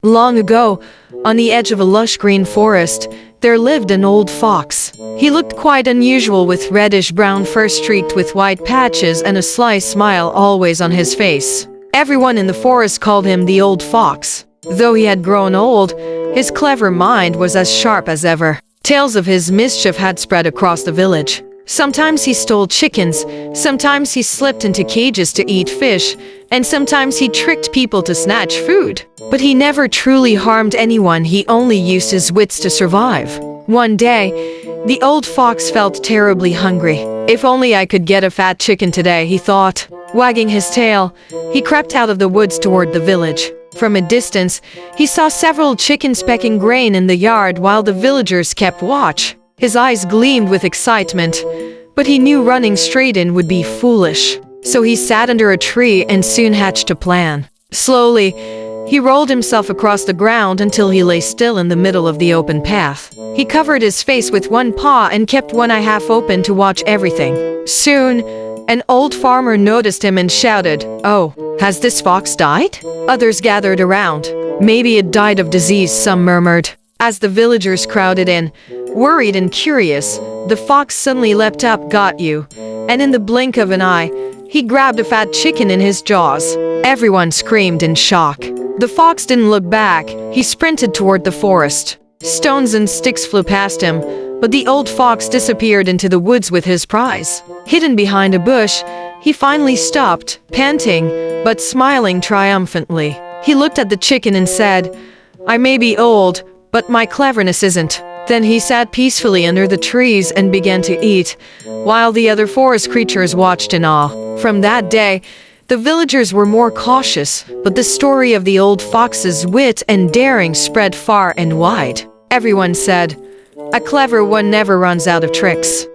Long ago, on the edge of a lush green forest, there lived an old fox. He looked quite unusual, with reddish-brown fur streaked with white patches and a sly smile always on his face. Everyone in the forest called him the old fox. Though he had grown old, his clever mind was as sharp as ever. Tales of his mischief had spread across the village. Sometimes he stole chickens, sometimes he slipped into cages to eat fish, and sometimes he tricked people to snatch food. But he never truly harmed anyone, he only used his wits to survive. One day, the old fox felt terribly hungry. If only I could get a fat chicken today, he thought. Wagging his tail, he crept out of the woods toward the village. From a distance, he saw several chickens pecking grain in the yard while the villagers kept watch. His eyes gleamed with excitement, but he knew running straight in would be foolish. So he sat under a tree and soon hatched a plan. Slowly, he rolled himself across the ground until he lay still in the middle of the open path. He covered his face with one paw and kept one eye half open to watch everything. Soon, an old farmer noticed him and shouted, "Oh, has this fox died?" Others gathered around. "Maybe it died of disease," some murmured. As the villagers crowded in, worried and curious, the fox suddenly leapt up, "Got you!" And in the blink of an eye, he grabbed a fat chicken in his jaws. Everyone screamed in shock. The fox didn't look back. He sprinted toward the forest. Stones and sticks flew past him, but the old fox disappeared into the woods with his prize. Hidden behind a bush, he finally stopped, panting, but smiling triumphantly. He looked at the chicken and said, "I may be old, but my cleverness isn't." Then he sat peacefully under the trees and began to eat, while the other forest creatures watched in awe. From that day, the villagers were more cautious, but the story of the old fox's wit and daring spread far and wide. Everyone said, "A clever one never runs out of tricks."